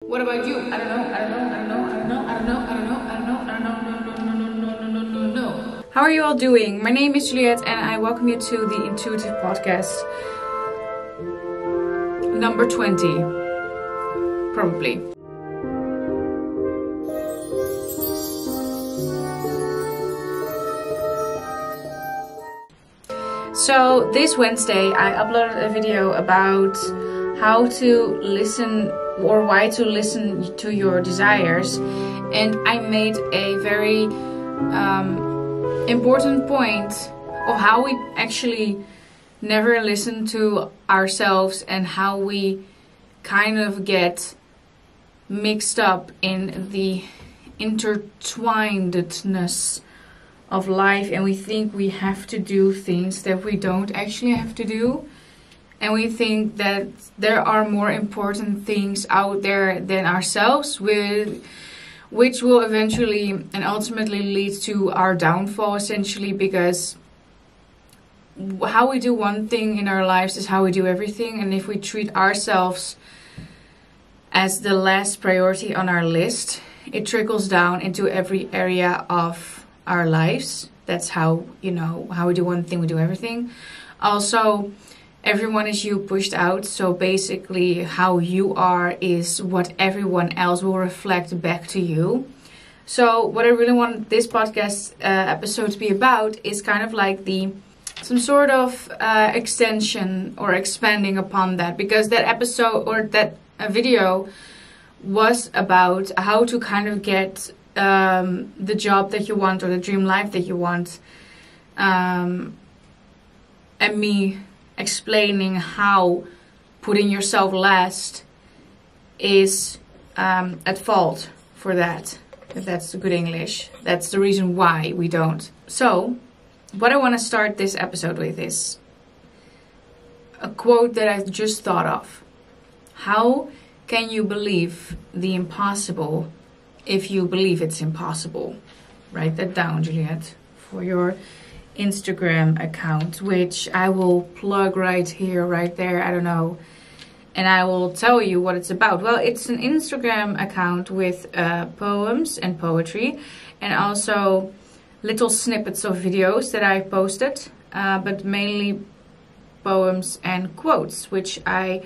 What about you? I don't know. No. How are you all doing? My name is Juliet and I welcome you to the Intuitive Podcast number 20. Probably. So this Wednesday I uploaded a video about how to listen or why to listen to your desires, and I made a very important point of how we actually never listen to ourselves and how we kind of get mixed up in the intertwinedness of life, and we think we have to do things that we don't actually have to do, and we think that there are more important things out there than ourselves, which will eventually and ultimately lead to our downfall, essentially, because how we do one thing in our lives is how we do everything. And if we treat ourselves as the last priority on our list, it trickles down into every area of our lives. That's how, how we do one thing, we do everything. Also, everyone is you pushed out. So basically how you are is what everyone else will reflect back to you. So what I really want this podcast episode to be about is kind of like some sort of extension or expanding upon that, because that episode or that video was about how to kind of get the job that you want or the dream life that you want, and me explaining how putting yourself last is at fault for that. If that's good English. That's the reason why we don't. So, what I want to start this episode with is a quote that I just thought of. How can you believe the impossible if you believe it's impossible? Write that down, Juliet, for your Instagram account, which I will plug right here, right there, I don't know, and I will tell you what it's about. Well, it's an Instagram account with poems and poetry, and also little snippets of videos that I posted, but mainly poems and quotes, which I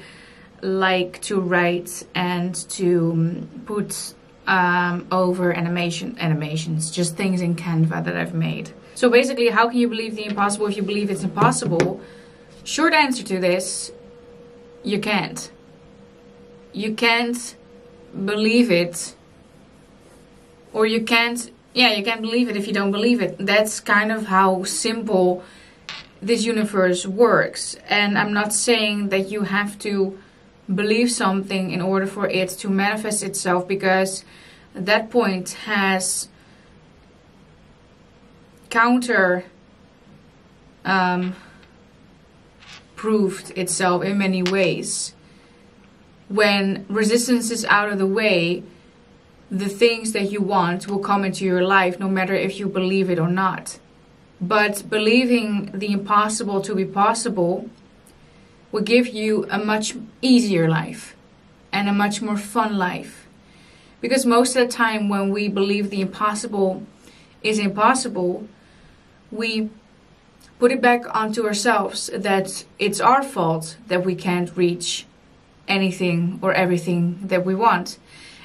like to write and to put over animations, just things in Canva that I've made. So basically, how can you believe the impossible if you believe it's impossible? Short answer to this, you can't. You can't believe it. Or you can't believe it if you don't believe it. That's kind of how simple this universe works. And I'm not saying that you have to believe something in order for it to manifest itself, because that point has proved itself in many ways. When resistance is out of the way, the things that you want will come into your life, no matter if you believe it or not. But believing the impossible to be possible will give you a much easier life and a much more fun life. Because most of the time when we believe the impossible is impossible, we put it back onto ourselves that it's our fault that we can't reach anything or everything that we want.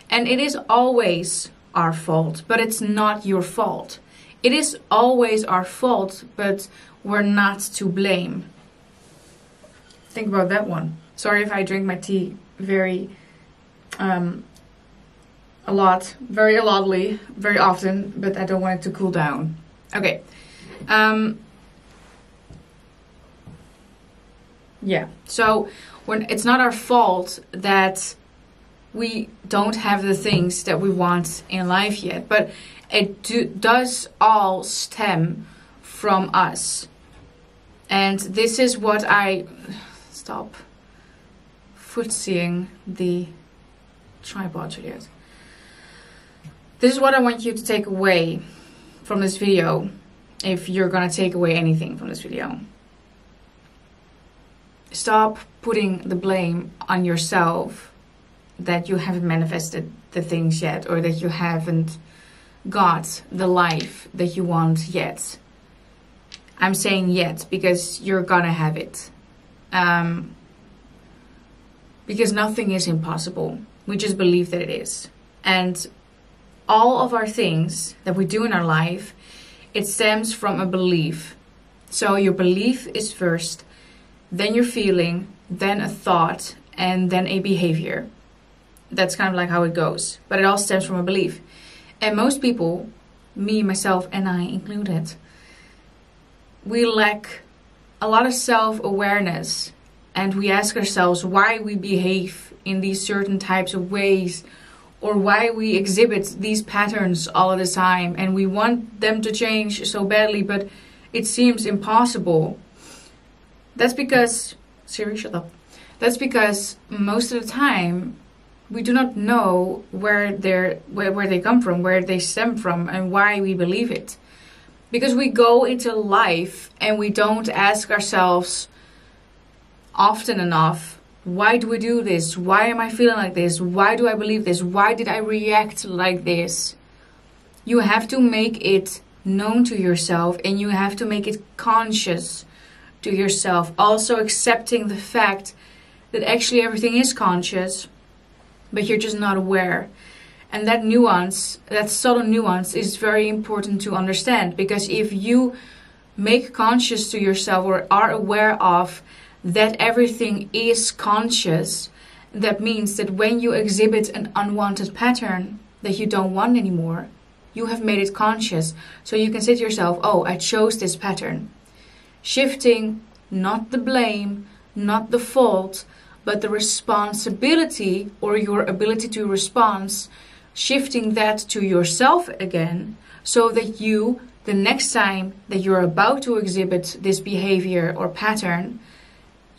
And it is always our fault, but it's not your fault. It is always our fault, but we're not to blame. Think about that one. Sorry if I drink my tea very loudly, very often, but I don't want it to cool down. Okay. So when it's not our fault that we don't have the things that we want in life yet, but it does all stem from us. And this is what stop footseeing the tripod, Juliet. This is what I want you to take away from this video, if you're gonna take away anything from this video. Stop putting the blame on yourself that you haven't manifested the things yet, or that you haven't got the life that you want yet. I'm saying yet because you're gonna have it. Because nothing is impossible. We just believe that it is. And all of our things that we do in our life, it stems from a belief. So your belief is first, then your feeling, then a thought, and then a behavior. That's kind of like how it goes. But it all stems from a belief. And most people, me, myself, and I included, we lack a lot of self-awareness. And we ask ourselves why we behave in these certain types of ways, or why we exhibit these patterns all the time. And we want them to change so badly, but it seems impossible. That's because, Siri, shut up. That's because most of the time we do not know where they come from, where they stem from, and why we believe it. Because we go into life and we don't ask ourselves often enough, why do we do this? Why am I feeling like this? Why do I believe this? Why did I react like this? You have to make it known to yourself, and you have to make it conscious to yourself. Also accepting the fact that actually everything is conscious, but you're just not aware. And that nuance, that subtle nuance, is very important to understand. Because if you make conscious to yourself, or are aware of that everything is conscious, that means that when you exhibit an unwanted pattern that you don't want anymore, you have made it conscious. So you can say to yourself, oh, I chose this pattern. Shifting not the blame, not the fault, but the responsibility, or your ability to respond, shifting that to yourself again, so that you, the next time that you're about to exhibit this behavior or pattern,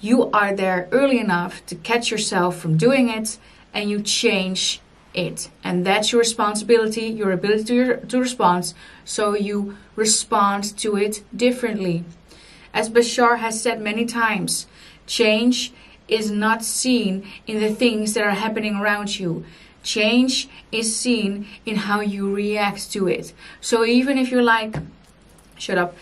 you are there early enough to catch yourself from doing it, and you change it. And that's your responsibility, your ability to respond, so you respond to it differently. As Bashar has said many times, change is not seen in the things that are happening around you. Change is seen in how you react to it. So even if you're like, shut up.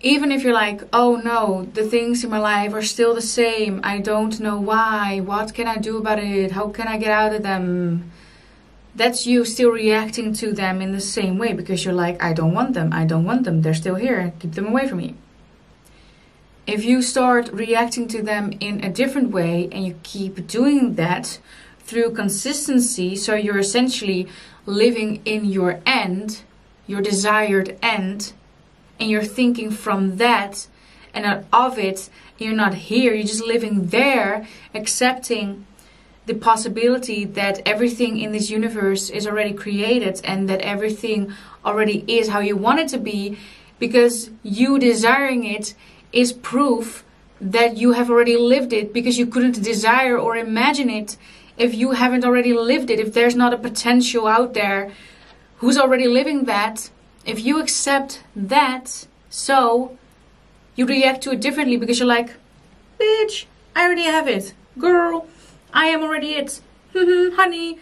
Even if you're like, oh no, the things in my life are still the same. I don't know why. What can I do about it? How can I get out of them? That's you still reacting to them in the same way, because you're like, I don't want them. I don't want them. They're still here. Keep them away from me. If you start reacting to them in a different way, and you keep doing that through consistency, so you're essentially living in your end, your desired end, and you're thinking from that and not of it, you're not here, you're just living there, accepting the possibility that everything in this universe is already created, and that everything already is how you want it to be, because you desiring it is proof that you have already lived it, because you couldn't desire or imagine it if you haven't already lived it. If there's not a potential out there who's already living that, if you accept that, so you react to it differently, because you're like, bitch, I already have it. Girl, I am already it. Honey,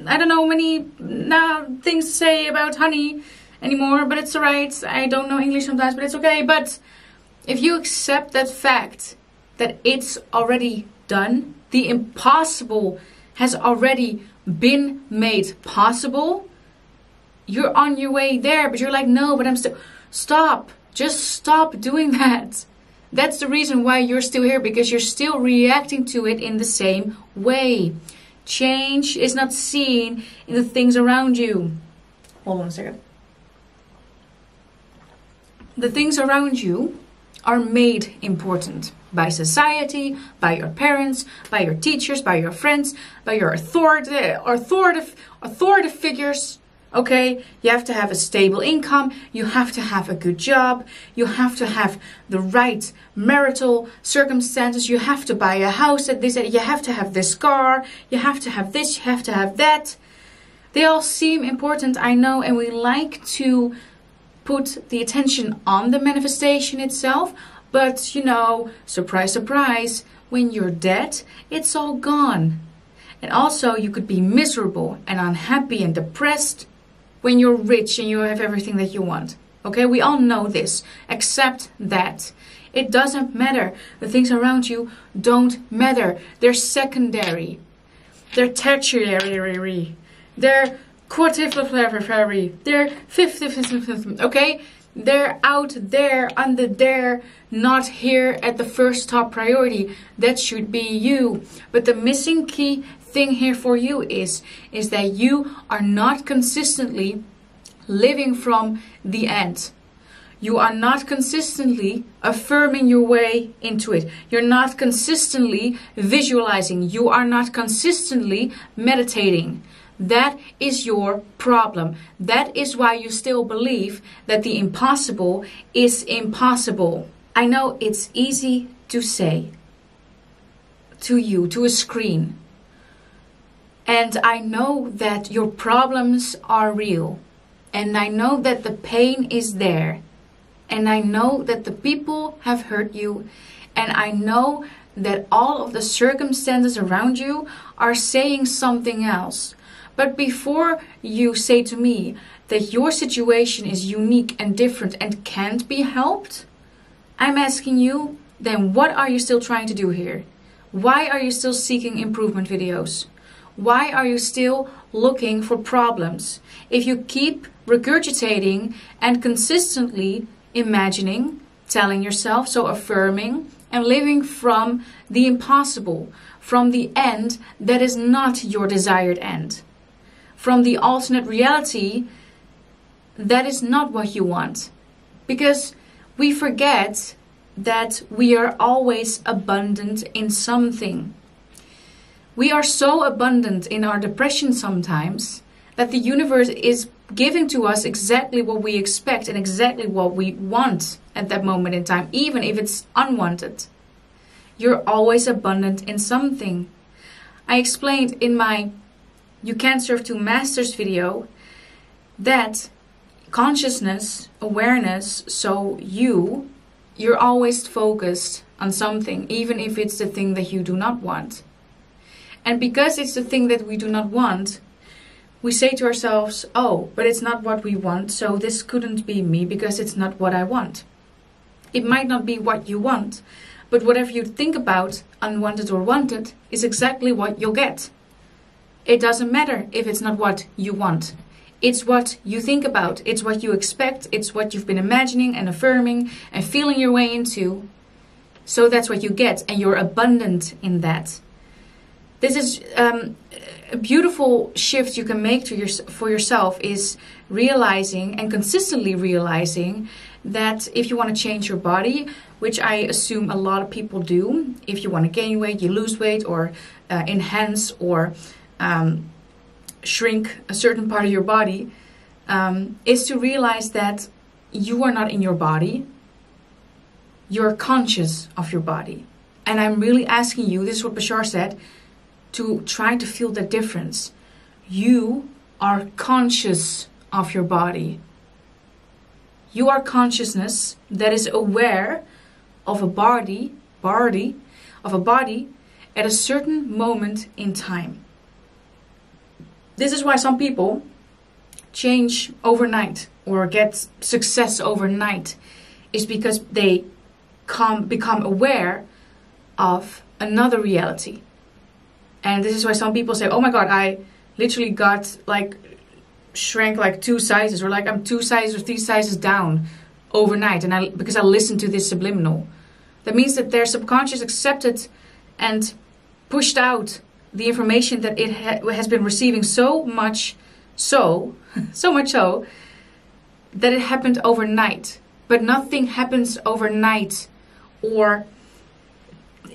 I don't know many things to say about honey anymore, but it's alright. I don't know English sometimes, but it's okay. But if you accept that fact that it's already done, the impossible has already been made possible, you're on your way there. But you're like, no, but I'm still... Stop. Just stop doing that. That's the reason why you're still here, because you're still reacting to it in the same way. Change is not seen in the things around you. Hold on a second. The things around you are made important by society, by your parents, by your teachers, by your friends, by your authoritative figures. Okay, you have to have a stable income, you have to have a good job, you have to have the right marital circumstances, you have to buy a house at this, you have to have this car, you have to have this, you have to have that. They all seem important, I know, and we like to put the attention on the manifestation itself, but you know, surprise, surprise, when you're dead, it's all gone. And also you could be miserable and unhappy and depressed when you're rich and you have everything that you want. Okay, we all know this. Accept that. It doesn't matter. The things around you don't matter. They're secondary. They're tertiary. They're quaternary. They're fifth. Okay? They're out there, under there, not here at the first top priority. That should be you. But the missing key thing here for you is that you are not consistently living from the end. You are not consistently affirming your way into it. You're not consistently visualizing. You are not consistently meditating. That is your problem. That is why you still believe that the impossible is impossible. I know it's easy to say to you, to a screen. And I know that your problems are real. And I know that the pain is there. And I know that the people have hurt you. And I know that all of the circumstances around you are saying something else. But before you say to me that your situation is unique and different and can't be helped, I'm asking you, then what are you still trying to do here? Why are you still seeking improvement videos? Why are you still looking for problems? If you keep regurgitating and consistently imagining, telling yourself, so affirming and living from the impossible, from the end that is not your desired end, from the alternate reality that is not what you want. Because we forget that we are always abundant in something. We are so abundant in our depression sometimes that the universe is giving to us exactly what we expect and exactly what we want at that moment in time, even if it's unwanted. You're always abundant in something. I explained in my You Can't Serve Two Masters video that consciousness, awareness, so you're always focused on something, even if it's the thing that you do not want. And because it's the thing that we do not want, we say to ourselves, oh, but it's not what we want, so this couldn't be me because it's not what I want. It might not be what you want, but whatever you think about, unwanted or wanted, is exactly what you'll get. It doesn't matter if it's not what you want. It's what you think about. It's what you expect. It's what you've been imagining and affirming and feeling your way into. So that's what you get, and you're abundant in that. This is a beautiful shift you can make for yourself, is realizing and consistently realizing that if you want to change your body, which I assume a lot of people do, if you want to gain weight, you lose weight, or enhance or shrink a certain part of your body, is to realize that you are not in your body. You're conscious of your body. And I'm really asking you, this is what Bashar said, to try to feel the difference. You are conscious of your body. You are consciousness that is aware of a body at a certain moment in time. This is why some people change overnight or get success overnight, is because they become aware of another reality. And this is why some people say, oh my God, I literally got shrank 2 sizes, or I'm 2 sizes or 3 sizes down overnight, and because I listened to this subliminal. That means that their subconscious accepted and pushed out the information that it has been receiving so much so that it happened overnight. But nothing happens overnight or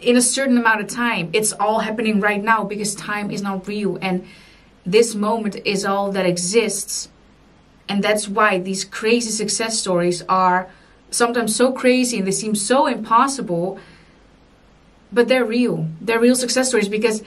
in a certain amount of time. It's all happening right now, because time is not real, and this moment is all that exists. And that's why these crazy success stories are sometimes so crazy and they seem so impossible, but they're real. They're real success stories, because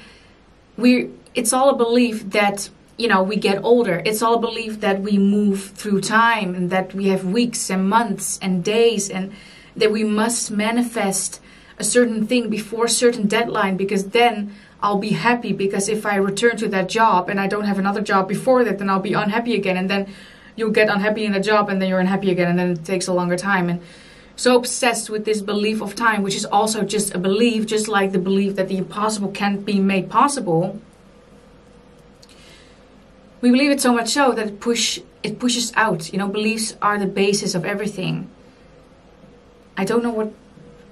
it's all a belief that, we get older. It's all a belief that we move through time, and that we have weeks and months and days, and that we must manifest a certain thing before a certain deadline, because then I'll be happy because if I return to that job and I don't have another job before that, then I'll be unhappy again. And then you'll get unhappy in a job and then you're unhappy again. And then it takes a longer time. And so obsessed with this belief of time, which is also just a belief, just like the belief that the impossible can't be made possible. We believe it so much so that it pushes out. You know, beliefs are the basis of everything. I don't know what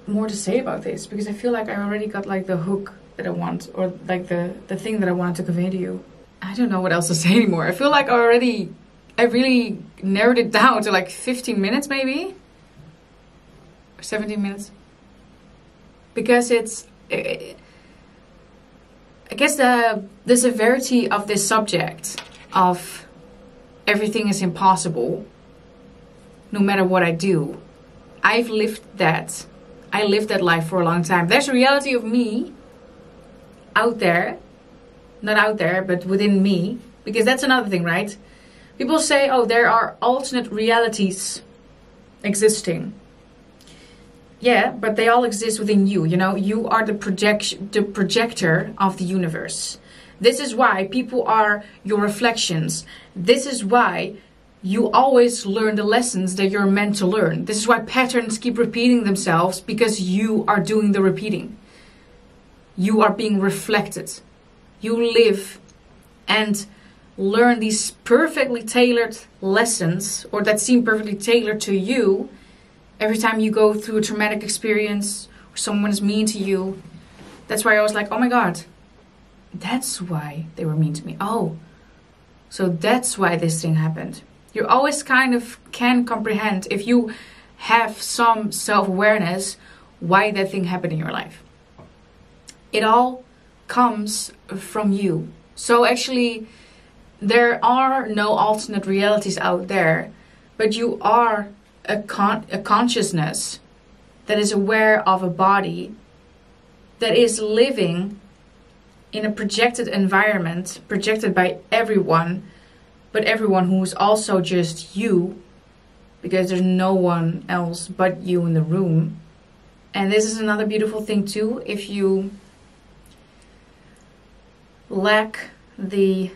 more to say about this, because I feel like I already got like the hook that I want, or like the thing that I wanted to convey to you. I don't know what else to say anymore. I feel like I really narrowed it down to like 15 minutes maybe. 17 minutes. Because I guess the severity of this subject of everything is impossible no matter what I do. I've lived that. I lived that life for a long time. There's a reality of me out there. Not out there, but within me. Because that's another thing, right? People say, oh, there are alternate realities existing. Yeah, but they all exist within you. You know, you are the projector of the universe. This is why people are your reflections. This is why you always learn the lessons that you're meant to learn. This is why patterns keep repeating themselves, because you are doing the repeating. You are being reflected. You live and learn these perfectly tailored lessons, or that seem perfectly tailored to you. Every time you go through a traumatic experience or someone is mean to you, that's why I was like, oh my God, that's why they were mean to me. Oh, so that's why this thing happened. You always kind of can comprehend, if you have some self-awareness, why that thing happened in your life. It all comes from you. So actually, there are no alternate realities out there, but you are a consciousness that is aware of a body that is living in a projected environment, projected by everyone, but everyone who is also just you, because there's no one else but you in the room. And this is another beautiful thing too. If you lack the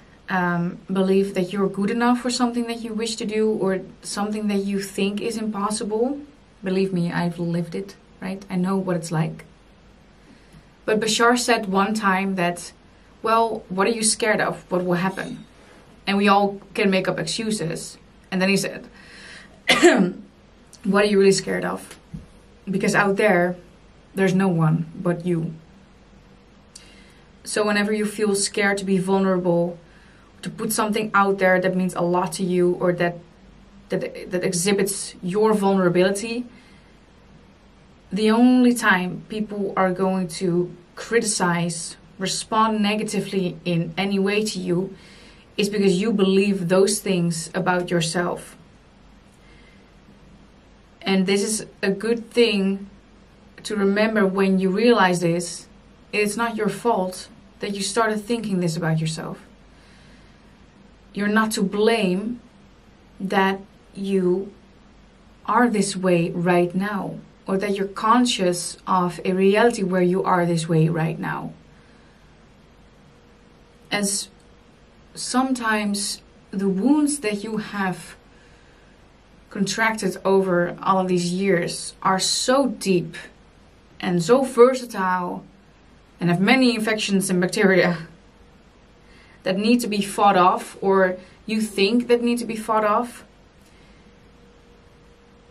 belief that you're good enough for something that you wish to do, or something that you think is impossible, believe me, I've lived it, right? I know what it's like. But Bashar said one time that, well, what are you scared of? What will happen? And we all can make up excuses. And then he said, what are you really scared of? Because out there, there's no one but you. So whenever you feel scared to be vulnerable, to put something out there that means a lot to you, or that exhibits your vulnerability, the only time people are going to criticize, respond negatively in any way to you, is because you believe those things about yourself. And this is a good thing to remember when you realize this. It's not your fault that you started thinking this about yourself. You're not to blame that you are this way right now, or that you're conscious of a reality where you are this way right now. As sometimes the wounds that you have contracted over all of these years are so deep and so versatile and have many infections and bacteria that need to be fought off, or you think that need to be fought off,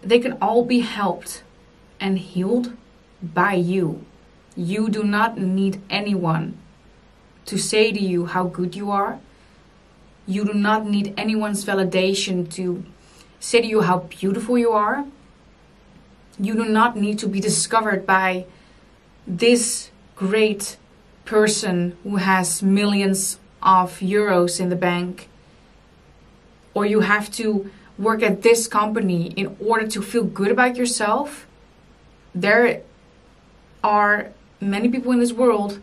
they can all be helped and healed by you. You do not need anyone to say to you how good you are. You do not need anyone's validation to say to you how beautiful you are. You do not need to be discovered by this great person who has millions of euros in the bank, or you have to work at this company in order to feel good about yourself. There are many people in this world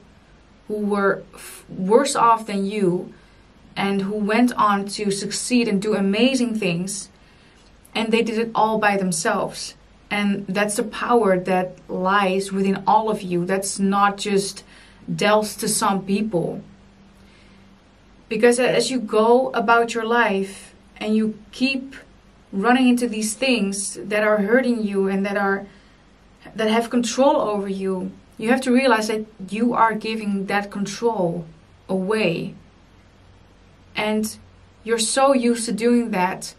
who were worse off than you, and who went on to succeed and do amazing things, and they did it all by themselves. And that's the power that lies within all of you. That's not just dealt to some people. Because as you go about your life and you keep running into these things that are hurting you and that have control over you, you have to realize that you are giving that control away. And you're so used to doing that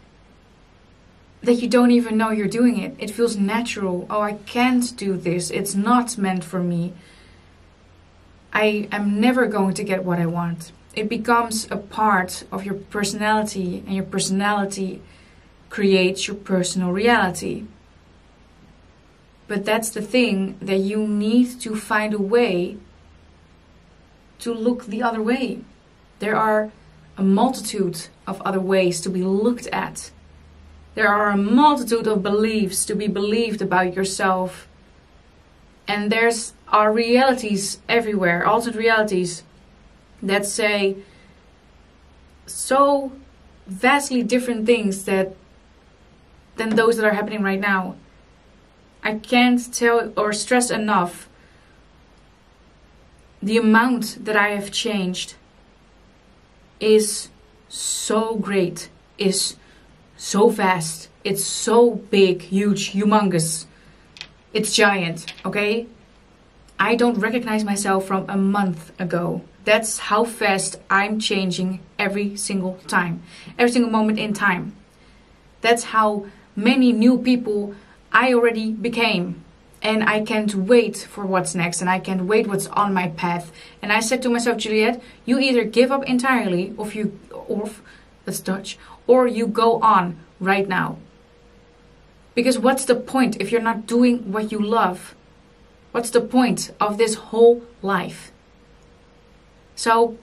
you don't even know you're doing it. It feels natural. Oh, I can't do this. It's not meant for me. I am never going to get what I want. It becomes a part of your personality, and your personality creates your personal reality. But that's the thing, that you need to find a way to look the other way. There are a multitude of other ways to be looked at. There are a multitude of beliefs to be believed about yourself. And there's our realities everywhere, alternate realities that say so vastly different things than those that are happening right now. I can't tell or stress enough the amount that I have changed is so great, is so vast, it's so big, huge, humongous, it's giant, okay? I don't recognize myself from a month ago. That's how fast I'm changing every single time, every single moment in time. That's how many new people I already became. And I can't wait for what's next, and I can't wait what's on my path. And I said to myself, Juliet, you either give up entirely, or you go on right now. Because what's the point if you're not doing what you love? What's the point of this whole life? So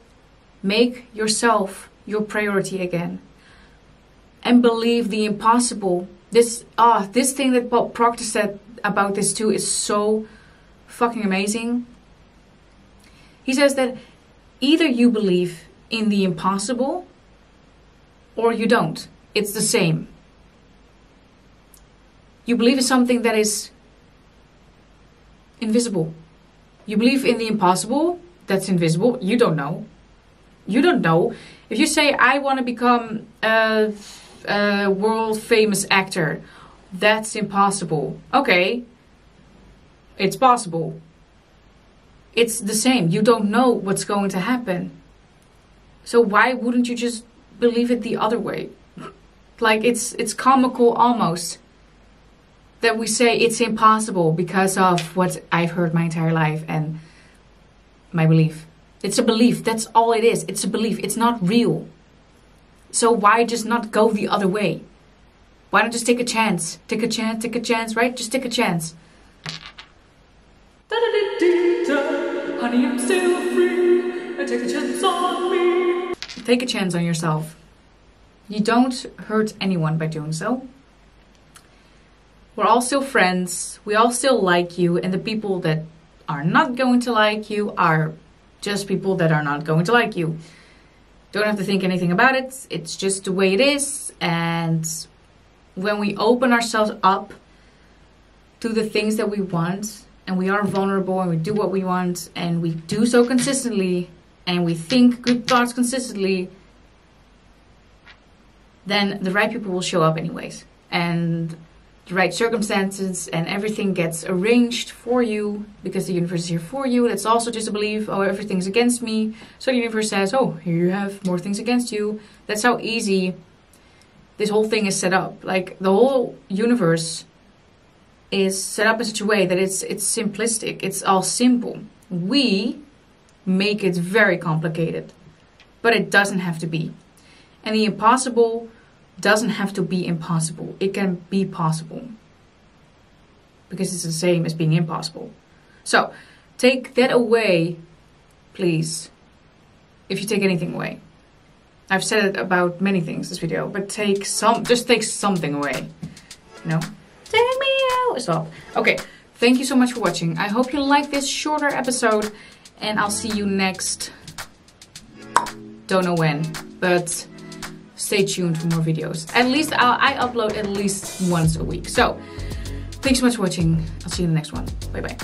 make yourself your priority again. And believe the impossible. This thing that Bob Proctor said about this too is so fucking amazing. He says that either you believe in the impossible or you don't. It's the same. You believe in something that is invisible. You believe in the impossible that's invisible. You don't know. You don't know. If you say, I want to become a world famous actor, that's impossible. Okay, it's possible. It's the same. You don't know what's going to happen. So why wouldn't you just believe it the other way? Like it's comical almost that we say it's impossible because of what I've heard my entire life and my belief. It's a belief. That's all it is. It's a belief. It's not real. So why just not go the other way? Why not just take a chance? Take a chance, take a chance, right? Just take a chance. Honey, I'm still free. Take a chance on me. Take a chance on yourself. You don't hurt anyone by doing so. We're all still friends. We all still like you. And the people that are not going to like you are just people that are not going to like you. Don't have to think anything about it. It's just the way it is. And when we open ourselves up to the things that we want, and we are vulnerable and we do what we want, and we do so consistently, and we think good thoughts consistently, then the right people will show up anyways. And the right circumstances and everything gets arranged for you because the universe is here for you. That's also just a belief, oh, everything's against me. So the universe says, oh, here you have more things against you. That's how easy this whole thing is set up. Like the whole universe is set up in such a way that it's simplistic. It's all simple. We make it very complicated, but it doesn't have to be. And the impossible doesn't have to be impossible. It can be possible because it's the same as being impossible. So take that away, please. If you take anything away, I've said it about many things this video, but just take something away. You know, take me out. Stop. Okay, thank you so much for watching. I hope you like this shorter episode, and I'll see you next. Don't know when, but stay tuned for more videos. At least I upload at least once a week. So thanks so much for watching. I'll see you in the next one. Bye bye.